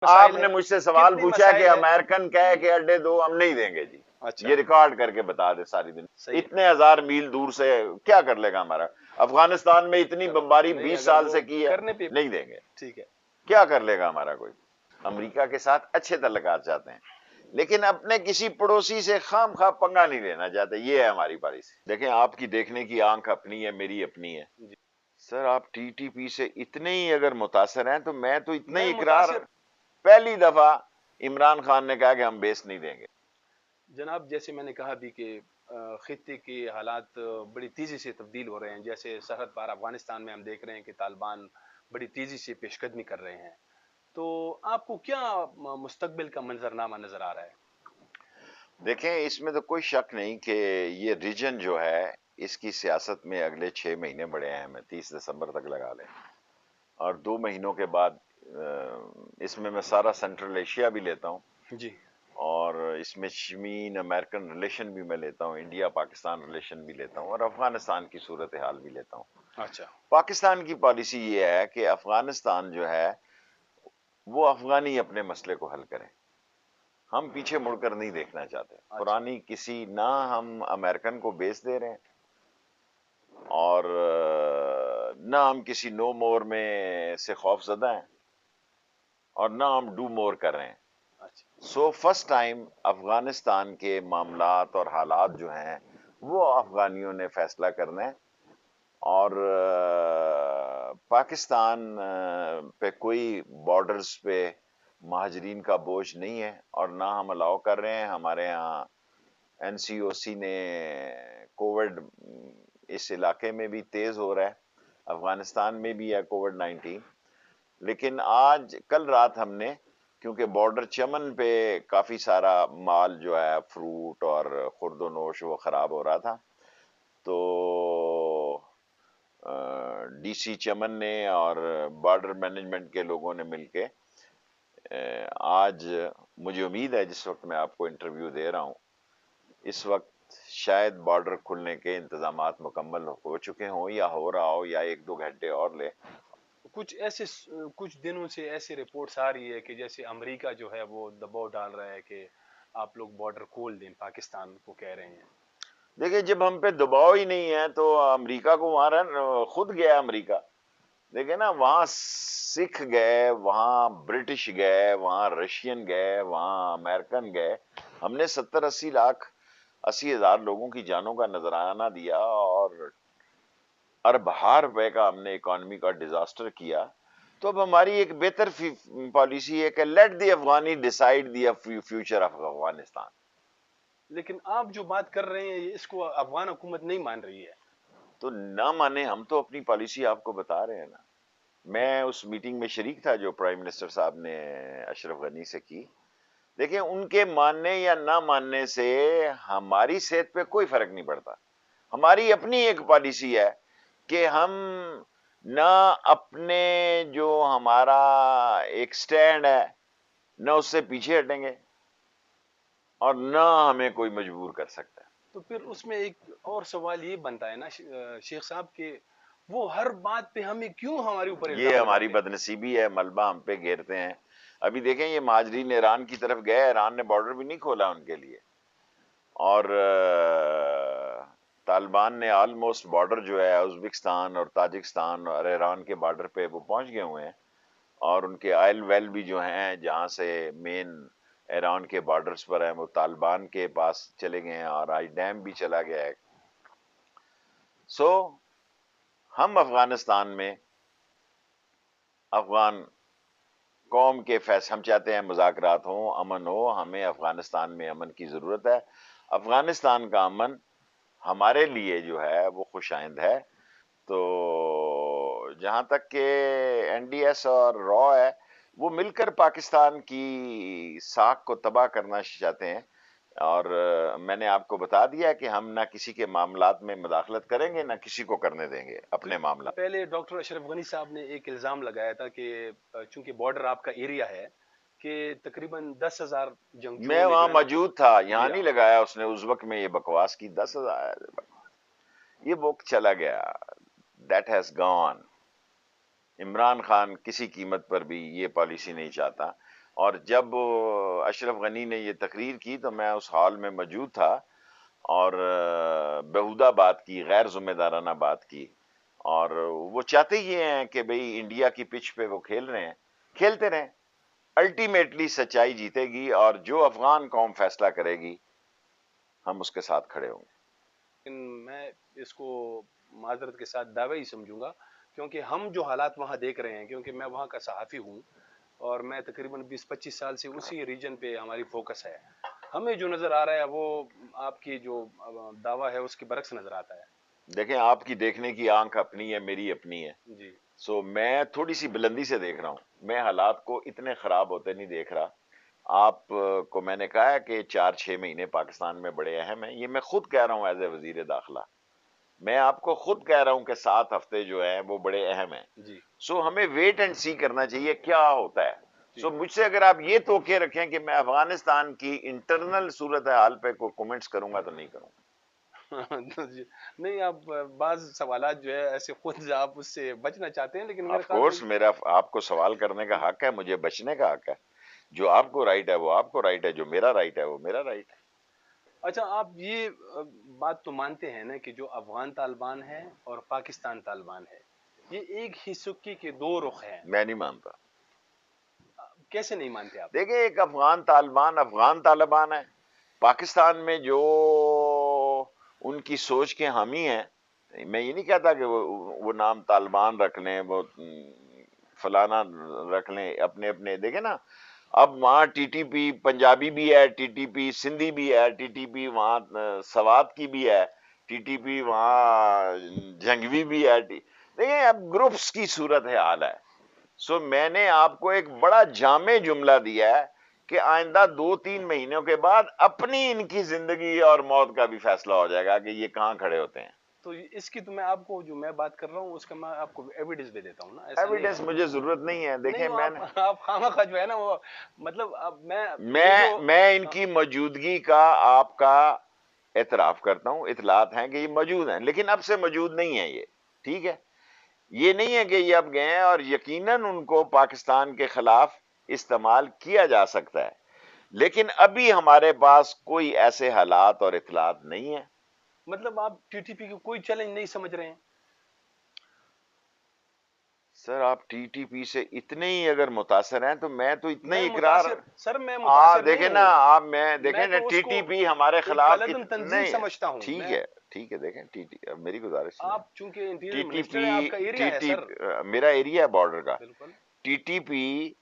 آپ مسائل نے ہے، مجھ سے سوال کتنے پوچھا مسائل کہ ہے؟ امریکن کہے کہ اڈے دو ہم نہیں دیں گے جی، اچھا یہ ریکارڈ کر کے بتا دے ساری دن، صحیح ہے، اتنے ہزار میل دور سے کیا کر لے گا ہمارا؟ افغانستان میں اتنی چلو بمباری نہیں 20 اگر سال وہ سے کی ہے، کرنے پہ نہیں دیں گے، ٹھیک ہے، کیا کر لے گا ہمارا کوئی؟ امریکہ کے ساتھ اچھے تعلقات چاہتے ہیں لیکن اپنے کسی پڑوسی سے خام خواہ پنگا نہیں لینا چاہتے، یہ ہے ہماری پالیسی۔ دیکھیں آپ کی دیکھنے کی آنکھ اپنی ہے، میری اپنی ہے جی سر، آپ ٹی ٹی پی سے اتنے ہی اگر متاثر ہیں تو میں تو اتنا میں ہی اقرار، متاثر پہلی دفعہ عمران خان نے کہا کہ ہم بیس نہیں دیں گے۔ جناب، جیسے میں نے کہا بھی کہ خطے کے حالات بڑی تیزی سے تبدیل ہو رہے ہیں، جیسے سرحد پار افغانستان میں ہم دیکھ رہے ہیں کہ طالبان بڑی تیزی سے پیش قدمی کر رہے ہیں، تو آپ کو کیا مستقبل کا منظرنامہ نظر آ رہا ہے؟ دیکھیں اس میں تو کوئی شک نہیں کہ یہ ریجن جو ہے اس کی سیاست میں اگلے 6 مہینے بڑے اہم ہیں، 30 دسمبر تک لگا لیں، اور 2 مہینوں کے بعد اس میں سارا سینٹرل ایشیا بھی لیتا ہوں، جی اور اس میں چین امریکن ریلیشن بھی میں لیتا ہوں، انڈیا پاکستان ریلیشن بھی لیتا ہوں، اور افغانستان کی صورتحال بھی لیتا ہوں۔ اچھا پاکستان کی پالیسی یہ ہے کہ افغانستان جو ہے وہ افغانی اپنے مسئلے کو حل کریں، ہم پیچھے مڑ کر نہیں دیکھنا چاہتے، اچھا پرانی کسی نہ ہم امریکن کو بیس دے رہے ہیں اور نہ ہم کسی نو مور میں سے خوف زدہ ہیں اور نہ ہم ڈو مور کر رہے ہیں۔ اچھا سو فرسٹ ٹائم افغانستان کے معاملات اور حالات جو ہیں وہ افغانیوں نے فیصلہ کرنا ہے، اور پاکستان پہ کوئی بارڈرز پہ مہاجرین کا بوجھ نہیں ہے، اور نہ ہم الاؤ کر رہے ہیں۔ ہمارے ہاں این سی او سی نے کووڈ اس علاقے میں بھی تیز ہو رہا ہے، افغانستان میں بھی ہے کووڈ 19، لیکن آج کل رات ہم نے، کیونکہ بارڈر چمن پہ کافی سارا مال جو ہے فروٹ اور خرد و نوش وہ خراب ہو رہا تھا، تو ڈی سی چمن نے اور بارڈر مینجمنٹ کے لوگوں نے مل کے آج، مجھے امید ہے جس وقت میں آپ کو انٹرویو دے رہا ہوں اس وقت شاید بارڈر کھلنے کے انتظامات مکمل ہو چکے ہوں یا ہو رہا ہو، یا 1-2 گھنٹے اور لے۔ کچھ دنوں سے ایسی رپورٹس آ رہی ہے کہ جیسے امریکہ جو ہے وہ دباؤ ڈال رہا ہے کہ آپ لوگ بارڈر کھول دیں، پاکستان کو کہہ رہے ہیں۔ دیکھیں جب ہم پہ دباؤ ہی نہیں ہے تو امریکہ کو وہاں خود گیا امریکہ، دیکھیں نا، وہاں سکھ گئے، وہاں برٹش گئے، وہاں رشین گئے، وہاں امریکن گئے، ہم نے 70-80 لاکھ 80,000 لوگوں کی جانوں کا نذرانہ دیا اور اربوں روپے کا ہم نے اکانومی کا ڈیزاسٹر کیا۔ تو اب ہماری ایک بہتر پالیسی ہے کہ let the Afghani decide the future of Afghanistan. لیکن آپ جو بات کر رہے ہیں اس کو افغان حکومت نہیں مان رہی ہے۔ تو نہ مانے، ہم تو اپنی پالیسی آپ کو بتا رہے ہیں نا۔ میں اس میٹنگ میں شریک تھا جو پرائم منسٹر صاحب نے اشرف غنی سے کی۔ دیکھیں ان کے ماننے یا نہ ماننے سے ہماری صحت پہ کوئی فرق نہیں پڑتا، ہماری اپنی ایک پالیسی ہے کہ ہم نہ اپنے جو ہمارا ایک سٹینڈ ہے نہ اس سے پیچھے ہٹیں گے، اور نہ ہمیں کوئی مجبور کر سکتا ہے۔ تو پھر اس میں ایک اور سوال یہ بنتا ہے نا شیخ صاحب کہ وہ ہر بات پہ ہمیں کیوں ہمارے اوپر یہ الزام ہماری لگاتے ہیں؟ بدنصیبی ہے، ملبہ ہم پہ گھیرتے ہیں۔ ابھی دیکھیں یہ مہاجرین ایران کی طرف گئے، ایران نے بارڈر بھی نہیں کھولا ان کے لیے، اور طالبان نے آلموسٹ بارڈر جو ہے ازبکستان اور تاجکستان اور ایران کے بارڈر پہ وہ پہنچ گئے ہوئے ہیں، اور ان کے آئل ویل بھی جو ہیں جہاں سے مین ایران کے بارڈرز پر ہیں وہ طالبان کے پاس چلے گئے ہیں، اور آج ڈیم بھی چلا گیا ہے۔ سو ہم افغانستان میں افغان قوم کے ہم چاہتے ہیں مذاکرات ہوں، امن ہو، ہمیں افغانستان میں امن کی ضرورت ہے۔ افغانستان کا امن ہمارے لیے جو ہے وہ خوش آئند ہے۔ تو جہاں تک کہ این ڈی ایس اور را ہے وہ مل کر پاکستان کی ساکھ کو تباہ کرنا چاہتے ہیں، اور میں نے آپ کو بتا دیا کہ ہم نہ کسی کے معاملات میں مداخلت کریں گے، نہ کسی کو کرنے دیں گے اپنے معاملات۔ پہلے ڈاکٹر اشرف غنی صاحب نے ایک الزام لگایا تھا کہ چونکہ بارڈر آپ کا ایریا ہے کہ تقریباً 10,000 میں جنگجو وہاں لیبرن موجود تھا، یہاں جی نہیں ہاں لگایا اس نے، اس وقت میں یہ بکواس کی 10,000، یہ وقت چلا گیا، that has gone. Imran Khan کسی قیمت پر بھی یہ پالیسی نہیں چاہتا، اور جب اشرف غنی نے یہ تقریر کی تو میں اس ہال میں موجود تھا اور بیہودہ بات کی، غیر ذمہ دارانہ بات کی، اور وہ چاہتے یہ ہیں کہ بھئی انڈیا کی پچ پہ وہ کھیل رہے ہیں، کھیلتے رہیں، الٹیمیٹلی سچائی جیتے گی اور جو افغان قوم فیصلہ کرے گی ہم اس کے ساتھ کھڑے ہوں گے۔ لیکن میں اس کو معذرت کے ساتھ دعوی ہی سمجھوں گا، کیونکہ ہم جو حالات وہاں دیکھ رہے ہیں، کیونکہ میں وہاں کا صحافی ہوں اور میں تقریباً 20-25 سال سے اسی ریجن پہ ہماری فوکس ہے، ہمیں جو نظر آ رہا ہے وہ آپ کی جو دعویٰ ہے اس کے برعکس نظر آتا ہے۔ دیکھیں آپ کی دیکھنے کی آنکھ اپنی ہے، میری اپنی ہے، جی سو میں تھوڑی سی بلندی سے دیکھ رہا ہوں، میں حالات کو اتنے خراب ہوتے نہیں دیکھ رہا۔ آپ کو میں نے کہا ہے کہ 4-6 مہینے پاکستان میں بڑے اہم ہیں، یہ میں خود کہہ رہا ہوں ایز اے وزیر داخلہ، میں آپ کو خود کہہ رہا ہوں کہ 7 ہفتے جو ہیں وہ بڑے اہم ہیں، جی سو ہمیں ویٹ اینڈ سی کرنا چاہیے کیا ہوتا ہے۔ جی سو مجھ سے اگر آپ یہ توقع رکھیں کہ میں افغانستان کی انٹرنل صورتحال پہ کوئی کومنٹس کروں گا تو نہیں کروں گا۔ جی، نہیں آپ بعض سوالات جو ہے ایسے خود آپ اس سے بچنا چاہتے ہیں، لیکن میرے آف خیال میں کورس میرا آپ کو سوال کرنے کا حق ہے، مجھے بچنے کا حق ہے، جو آپ کو رائٹ ہے وہ آپ کو رائٹ ہے، جو میرا رائٹ ہے وہ میرا رائٹ ہے۔ اچھا آپ یہ بات تو مانتے ہیں نا کہ جو افغان طالبان ہے اور پاکستان طالبان ہے یہ ایک ہی سکے کے دو رخ ہیں، میں نہیں مانتا۔ کیسے نہیں مانتے آپ؟ دیکھیں ایک افغان طالبان ہے، پاکستان میں جو ان کی سوچ کے حامی ہیں، میں یہ نہیں کہتا کہ وہ نام طالبان رکھ لیں، وہ فلانا رکھ لیں، اپنے اپنے دیکھیں نا، اب وہاں ٹی ٹی پی پنجابی بھی ہے، ٹی ٹی پی سندھی بھی ہے، ٹی ٹی پی وہاں سوات کی بھی ہے، ٹی ٹی پی وہاں جنگوی بھی ہے، دیکھیں اب گروپس کی صورت حال ہے۔ سو میں نے آپ کو ایک بڑا جامع جملہ دیا ہے کہ آئندہ 2-3 مہینوں کے بعد اپنی ان کی زندگی اور موت کا بھی فیصلہ ہو جائے گا کہ یہ کہاں کھڑے ہوتے ہیں۔ تو اس کی تو میں آپ کو جو میں بات کر رہا ہوں اس کا میں آپ کو ایویڈنس دے دیتا ہوں نا، ایسا نہیں ایویڈنس ہے مجھے ضرورت نہیں ہے، نہیں دیکھیں وہ میں نے آپ خواہ جو ہے نا وہ مطلب اب میں یہ جو میں ان کی موجودگی کا آپ کا اعتراف کرتا ہوں، اطلاعات ہیں کہ یہ موجود ہیں، لیکن اب سے موجود نہیں ہے یہ، ٹھیک ہے؟ یہ نہیں ہے کہ یہ اب گئے ہیں، اور یقیناً ان کو پاکستان کے خلاف استعمال کیا جا سکتا ہے، لیکن ابھی ہمارے پاس کوئی ایسے حالات اور اطلاعات نہیں ہیں۔ مطلب آپ ٹی ٹی پی کو کوئی چیلنج نہیں سمجھ رہے ہیں؟ سر آپ ٹی ٹی پی سے اتنے ہی اگر متاثر ہیں تو میں تو اتنا میں ہی اقرار، متاثر سر میں متاثر نہیں دیکھیں نا ہوں، آپ، میں دیکھیں میں نا تو اس ٹی کو ٹی پی ہمارے ایک خلاف کالعدم تنظیم نہیں، سمجھتا ہوں ٹھیک میں۔ ہے ٹھیک ہے، دیکھیں ٹی ٹی میری گزارش سنیں، آپ چونکہ انٹیریئر ٹی ٹی منسٹر پی ہیں، آپ کا ایریا ہے سر۔ میرا ایریا ہے بارڈر کا، بالکل ٹی ٹی پی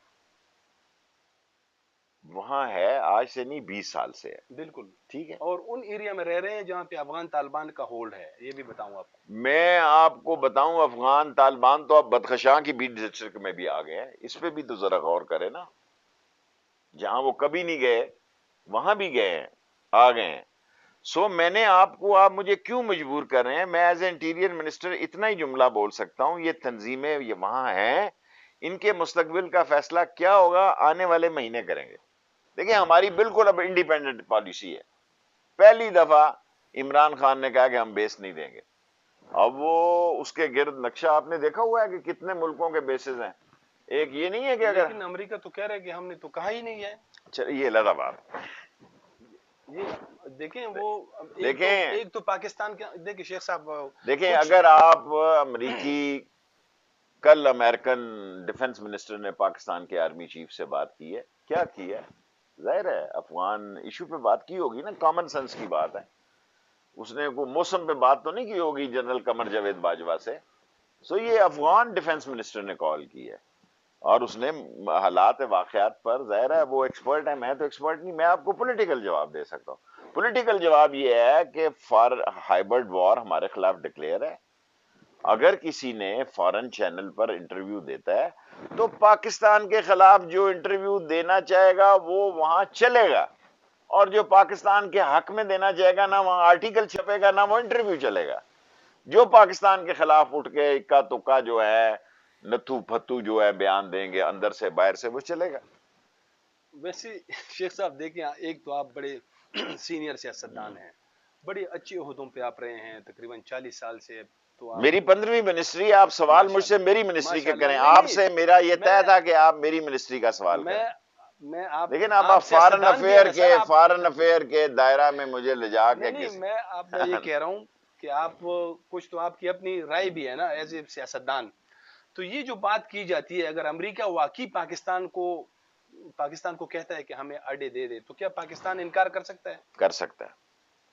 وہاں ہے آج سے نہیں 20 سال سے ہے، بالکل، ٹھیک ہے؟ اور ان ایریا میں رہ رہے ہیں جہاں پہ افغان طالبان کا ہولڈ ہے، یہ بھی بتاؤں آپ کو۔ میں آپ کو بتاؤں افغان طالبان تو اب بدخشاں کی بیٹ ڈسٹرکٹ میں بھی آ گئے ہیں، اس پہ بھی تو ذرا غور کرے نا، جہاں وہ کبھی نہیں گئے وہاں بھی گئے ہیں، آ گئے ہیں۔ سو میں نے آپ مجھے کیوں مجبور کر رہے ہیں؟ میں ایز اے انٹیریئر منسٹر اتنا ہی جملہ بول سکتا ہوں، یہ تنظیمیں یہ وہاں ہیں، ان کے مستقبل کا فیصلہ کیا ہوگا آنے والے مہینے کریں گے۔ دیکھیں ہماری بالکل اب انڈیپینڈنٹ پالیسی ہے، پہلی دفعہ عمران خان نے کہا کہ ہم بیس نہیں دیں گے، اب وہ اس کے گرد نقشہ آپ نے دیکھا ہوا ہے کہ کتنے ملکوں کے بیسز ہیں، ایک یہ نہیں ہے کہ اگر لیکن امریکہ تو کہہ رہا ہے کہ ہم نے تو کہا ہی نہیں ہے۔ یہ لگا بات، یہ دیکھیں وہ دیکھیں ایک تو پاکستان کے دیکھیں شیخ صاحب دیکھیں کچھ اگر آپ امریکی، کل امریکن ڈیفنس منسٹر نے پاکستان کے آرمی چیف سے بات کی ہے، کیا کی ہے؟ ظاہر ہے افغان ایشو پہ بات کی ہوگی نا، کامن سینس کی بات ہے، اس نے کوئی موسم پہ بات تو نہیں کی ہوگی جنرل قمر جاوید باجوہ سے۔ سو یہ افغان ڈیفنس منسٹر نے کال کی ہے اور اس نے حالات واقعات پر، ظاہر ہے وہ ایکسپرٹ ہے، میں تو ایکسپرٹ نہیں، میں آپ کو پولیٹیکل جواب دے سکتا ہوں۔ پولیٹیکل جواب یہ ہے کہ ہائبرڈ وار ہمارے خلاف ڈکلیئر ہے، اگر کسی نے فارن چینل پر انٹرویو دیتا ہے تو پاکستان کے خلاف جو انٹرویو دینا چاہے گا وہ وہاں چلے گا، اور جو پاکستان کے حق میں دینا چاہے گا نہ وہاں آرٹیکل چھپے گا نہ وہ انٹرویو چلے گا۔ جو پاکستان کے خلاف اٹھ کے اکا تکا جو ہے نتھو پھتو جو ہے بیان دیں گے اندر سے باہر سے، وہ چلے گا۔ ویسے شیخ صاحب دیکھیں ایک تو آپ بڑے سینئر سیاستدان ہیں، بڑے اچھے عہدوں پہ آپ رہے ہیں تقریباً 40 سال سے، تو آپ میری 15ویں منسٹری، آپ سوال مجھ سے ماشاءاللہ میری منسٹری کے ماشاءاللہ کریں، نہیں آپ نہیں سے میرا یہ طے میں تھا کہ آپ میری منسٹری کا سوال میں کریں۔ میں آپ لیکن اب آپ سیاستدان بھی ہیں نا سر، آپ فارن افیئر کے دائرہ میں مجھے لے جا کے نہیں کسی میں یہ کہہ رہا ہوں کہ آپ کچھ تو آپ کی اپنی رائے بھی ہے نا ایز اے سیاستدان. تو یہ جو بات کی جاتی ہے، اگر امریکہ واقعی پاکستان کو کہتا ہے کہ ہمیں اڈے دے دے، تو کیا پاکستان انکار کر سکتا ہے؟ کر سکتا ہے.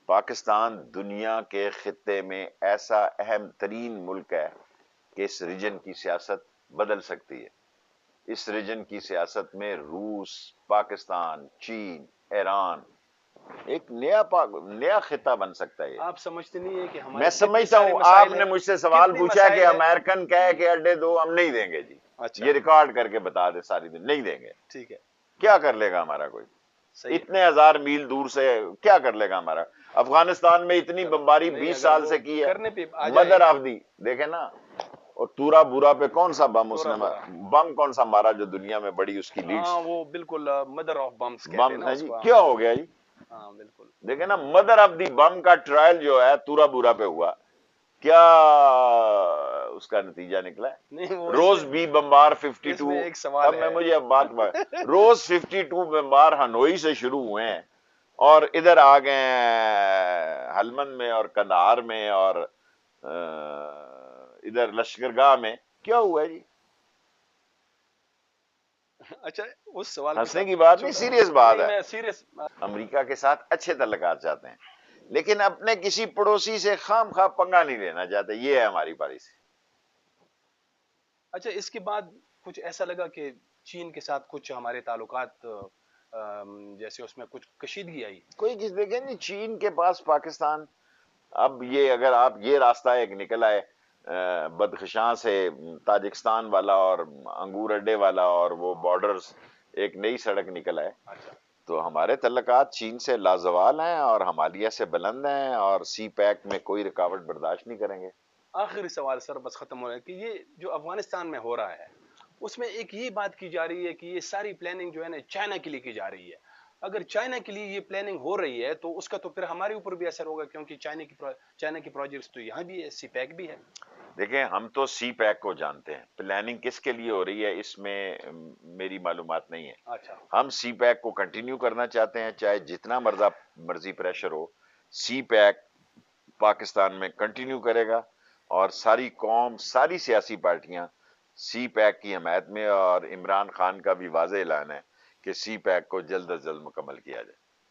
پاکستان دنیا کے خطے میں ایسا اہم ترین ملک ہے کہ اس ریجن کی سیاست بدل سکتی ہے. اس ریجن کی سیاست میں روس، پاکستان، چین، ایران، ایک نیا خطہ بن سکتا ہے. آپ سمجھتے نہیں ہے کہ میں ہمارے کتنے سمجھتا سارے ہوں، آپ مسائل نے ہیں، مجھ سے سوال کتنے پوچھا کہ مسائل ہیں. امریکن کہے کہ اڈے دو، ہم نہیں دیں گے جی. اچھا یہ ریکارڈ کر کے بتا دے ساری دن، نہیں دیں گے. ٹھیک ہے، کیا کر لے گا ہمارا کوئی؟ صحیح ہے. اتنے ہزار میل دور سے کیا کر لے گا ہمارا؟ افغانستان میں اتنی چلو بمباری نہیں، 20 اگر سال وہ سے کی ہے. کرنے پہ آ مدر جائیں. آف دی دیکھیں نا. اور تورا بورا پہ کون سا بم اس تھوڑا نے بورا، بم کون سا مارا جو دنیا میں بڑی اس کی لیڈس ہاں وہ بالکل مدر آف بمس کہتے ہیں بم نا ہے اس جی؟ کو. کیا ہو گیا جی؟ ہاں بالکل. دیکھیں نا، مدر آف دی بم کا ٹرائل جو ہے تورا بورا پہ ہوا، کیا اس کا نتیجہ نکلا ہے؟ نہیں وہ روز بی بمبار 52. میں ایک سوال اب میں ہے. مجھے اب روز 52 بمبار ہنوئی سے شروع ہوئے ہیں اور ادھر آ گئے ہلمند میں اور کندہار میں اور ادھر لشکرگاہ میں. کیا ہوا ہے جی؟ اچھا اس سوال کے ہنسنے ساتھ کی بات نہیں، سیریس بات نہیں ہے. میں سیریس. امریکہ کے ساتھ اچھے تعلقات چاہتے ہیں، لیکن اپنے کسی پڑوسی سے خام خواہ پنگا نہیں لینا چاہتے. یہ ہے ہماری پالیسی. اچھا اس کے بعد کچھ ایسا لگا کہ چین کے ساتھ کچھ ہمارے تعلقات جیسے اس میں کچھ کشیدگی آئی؟ کوئی کس دیکھیں نہیں، چین کے پاس پاکستان، اب یہ اگر آپ یہ راستہ ایک نکل آئے بدخشاں سے تاجکستان والا اور انگور اڈے والا اور وہ بارڈرز، ایک نئی سڑک نکل آئے، اچھا تو ہمارے تعلقات چین سے لازوال ہیں اور ہمالیہ سے بلند ہیں اور سی پیک میں کوئی رکاوٹ برداشت نہیں کریں گے. آخری سوال سر بس ختم ہو رہا ہے کہ یہ جو افغانستان میں ہو رہا ہے اس میں ایک یہ بات کی جا رہی ہے کہ یہ ساری پلاننگ جو ہے نا چائنا کے لیے کی جا رہی ہے. اگر چائنا کے لیے یہ پلاننگ ہو رہی ہے تو اس کا تو پھر ہمارے اوپر بھی اثر ہوگا، کیونکہ چائنا کی پروجیکٹس تو یہاں بھی ہے، سی پیک بھی ہے. دیکھیں، ہم تو سی پیک کو جانتے ہیں، پلاننگ کس کے لیے ہو رہی ہے اس میں میری معلومات نہیں ہے. اچھا ہم سی پیک کو کنٹینیو کرنا چاہتے ہیں، چاہے جتنا مرضی پریشر ہو. سی پیک پاکستان میں کنٹینیو کرے گا اور ساری قوم، ساری سیاسی پارٹیاں سی پیک کی حمایت میں، اور عمران خان کا بھی واضح اعلان ہے کہ سی پیک کو جلد از جلد مکمل کیا جائے.